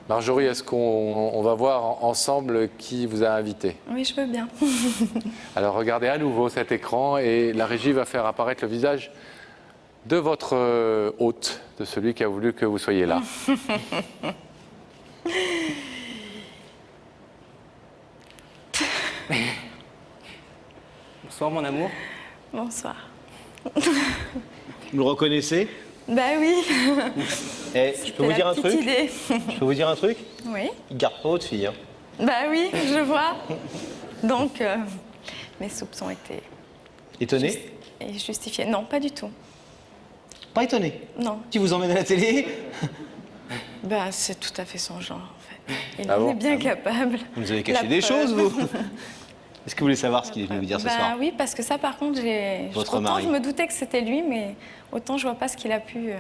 Marjorie, est-ce qu'on va voir ensemble qui vous a invité? Oui, je veux bien. Alors regardez à nouveau cet écran et la régie va faire apparaître le visage de votre hôte, de celui qui a voulu que vous soyez là. Bonsoir mon amour. Bonsoir. Vous le reconnaissez? Bah oui. Eh, je peux vous dire un truc? Idée. Je peux vous dire un truc? Oui. Il garde pas votre fille. Hein. Bah oui, je vois. Donc, mes soupçons étaient Étonné? justifiés. Non, pas du tout. Pas étonné? Non. Qui vous emmène à la télé? Bah, c'est tout à fait son genre, en fait. Il Ah en bon est bien capable. Vous nous avez caché La des preuve. choses, vous? Est-ce que vous voulez savoir ce qu'il est venu vous dire ce Bah soir? oui, parce que ça, par contre, Votre autant mari. je me doutais que c'était lui, mais autant je vois pas ce qu'il a pu,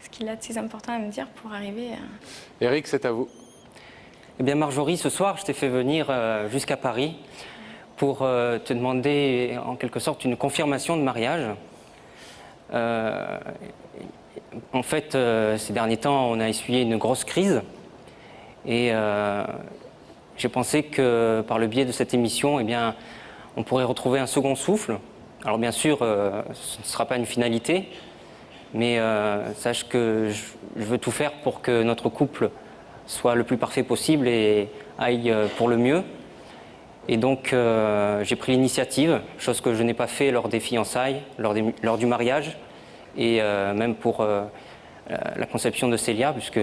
ce qu'il a de si important à me dire pour arriver à... Eric, c'est à vous. Eh bien Marjorie, ce soir, je t'ai fait venir jusqu'à Paris pour te demander en quelque sorte une confirmation de mariage. En fait, ces derniers temps, on a essuyé une grosse crise et j'ai pensé que par le biais de cette émission, eh bien, on pourrait retrouver un second souffle. Alors bien sûr, ce ne sera pas une finalité, mais sache que je veux tout faire pour que notre couple soit le plus parfait possible et aille pour le mieux. Et donc j'ai pris l'initiative, chose que je n'ai pas fait lors des fiançailles, lors du mariage, et même pour la conception de Célia, puisque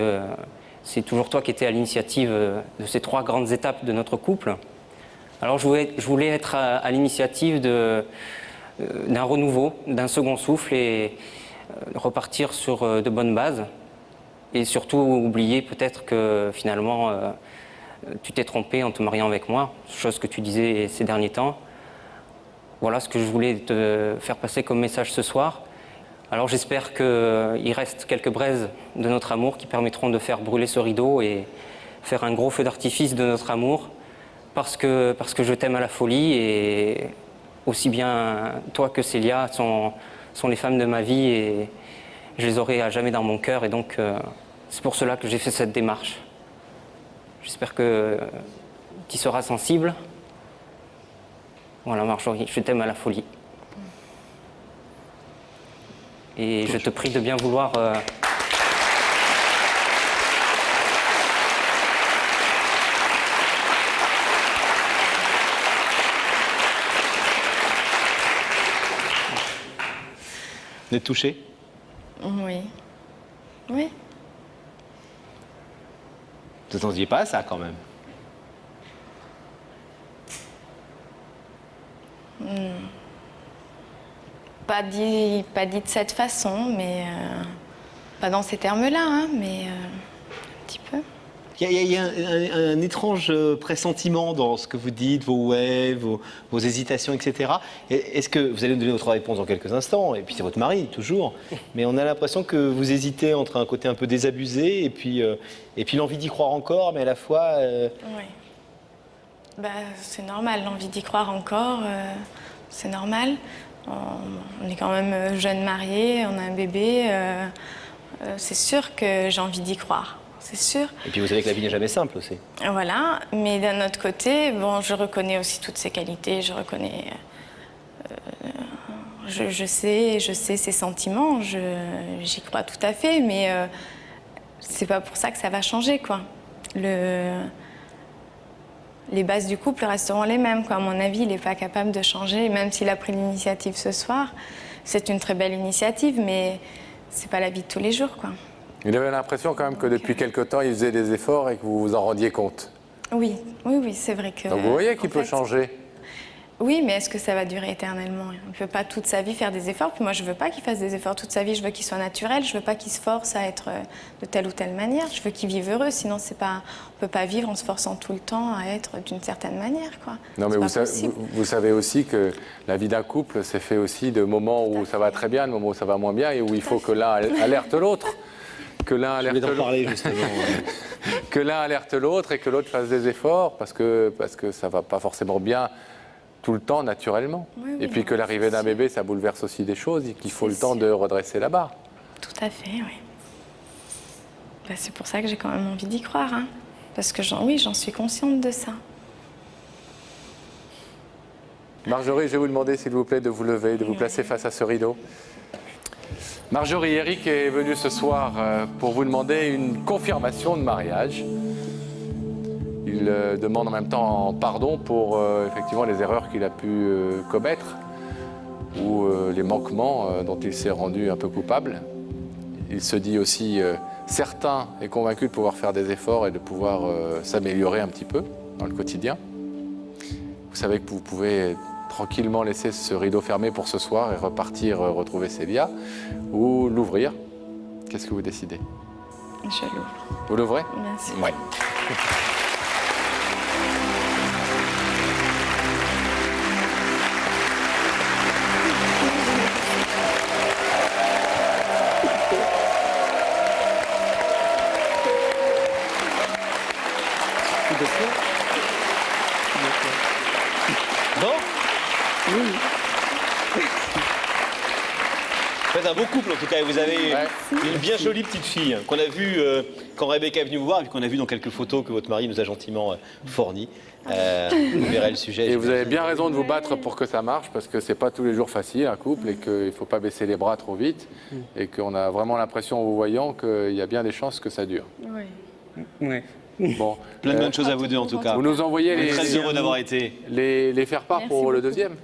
c'est toujours toi qui étais à l'initiative de ces 3 grandes étapes de notre couple. Alors je voulais être à l'initiative d'un renouveau, d'un second souffle et repartir sur de bonnes bases. Et surtout oublier peut-être que finalement tu t'es trompé en te mariant avec moi, chose que tu disais ces derniers temps. Voilà ce que je voulais te faire passer comme message ce soir. Alors j'espère qu'il reste quelques braises de notre amour qui permettront de faire brûler ce rideau et faire un gros feu d'artifice de notre amour parce que je t'aime à la folie et aussi bien toi que Célia sont les femmes de ma vie et je les aurai à jamais dans mon cœur et donc c'est pour cela que j'ai fait cette démarche. J'espère que tu y seras sensible. Voilà Marjorie, je t'aime à la folie. Et je te prie de bien vouloir... Vous êtes touché? Oui. Oui. Vous n'attendiez pas à ça quand même? Pas dit de cette façon, mais pas dans ces termes-là, hein, mais un petit peu. Il y a un étrange pressentiment dans ce que vous dites, vos ouais, vos hésitations, etc. Est-ce que vous allez nous donner votre réponse dans quelques instants, et puis c'est votre mari, toujours, mais on a l'impression que vous hésitez entre un côté un peu désabusé et puis l'envie d'y croire encore, mais à la fois... Oui. Bah, c'est normal, l'envie d'y croire encore, c'est normal. On est quand même jeunes mariés, on a un bébé, c'est sûr que j'ai envie d'y croire. C'est sûr. Et puis vous savez que la vie n'est jamais simple aussi. Voilà, mais d'un autre côté, bon, je reconnais aussi toutes ses qualités, je reconnais, je sais ses sentiments, j'y crois tout à fait, mais c'est pas pour ça que ça va changer, quoi. Les bases du couple resteront les mêmes, quoi. À mon avis, il n'est pas capable de changer, même s'il a pris l'initiative ce soir. C'est une très belle initiative, mais c'est pas la vie de tous les jours, quoi. Il avait l'impression quand même que depuis quelque temps, il faisait des efforts et que vous vous en rendiez compte. Oui, c'est vrai que... Donc vous voyez qu'il peut changer. Oui, mais est-ce que ça va durer éternellement? On ne peut pas toute sa vie faire des efforts. Puis moi, je ne veux pas qu'il fasse des efforts toute sa vie. Je veux qu'il soit naturel. Je ne veux pas qu'il se force à être de telle ou telle manière. Je veux qu'il vive heureux. Sinon, on ne peut pas vivre en se forçant tout le temps à être d'une certaine manière, quoi. Non, mais vous savez aussi que la vie d'un couple, c'est fait aussi de moments où ça va très bien, de moments où ça va moins bien et où il faut que l'un alerte l'autre. Que l'un alerte l'autre et que l'autre fasse des efforts parce que ça ne va pas forcément bien tout le temps naturellement. Oui, et puis que l'arrivée d'un bébé, ça bouleverse aussi des choses et qu'il faut le temps de redresser la barre. Tout à fait, oui. Bah, c'est pour ça que j'ai quand même envie d'y croire. Hein. Parce que oui, j'en suis consciente de ça. Marjorie, je vais vous demander, s'il vous plaît, de vous lever, de vous placer face à ce rideau. Marjorie, Eric est venu ce soir pour vous demander une confirmation de mariage. Il demande en même temps pardon pour effectivement les erreurs qu'il a pu commettre ou les manquements dont il s'est rendu un peu coupable. Il se dit aussi certain et convaincu de pouvoir faire des efforts et de pouvoir s'améliorer un petit peu dans le quotidien. Vous savez que vous pouvez tranquillement laisser ce rideau fermé pour ce soir et repartir retrouver Célia ou l'ouvrir. Qu'est-ce que vous décidez? Je l'ouvre. Vous l'ouvrez? Bien sûr. Oui. Bon. Vous êtes un beau couple en tout cas, et vous avez une bien jolie petite fille qu'on a vue quand Rebecca est venue vous voir et qu'on a vu dans quelques photos que votre mari nous a gentiment fournies. Vous verrez le sujet. Et vous avez bien raison de vous battre pour que ça marche, parce que c'est pas tous les jours facile un couple et qu'il ne faut pas baisser les bras trop vite et qu'on a vraiment l'impression en vous voyant qu'il y a bien des chances que ça dure. Oui. Ouais. Bon, Plein de bonnes choses à vous deux en tout cas. vous nous envoyez Très heureux d'avoir été. les faire-part pour le deuxième.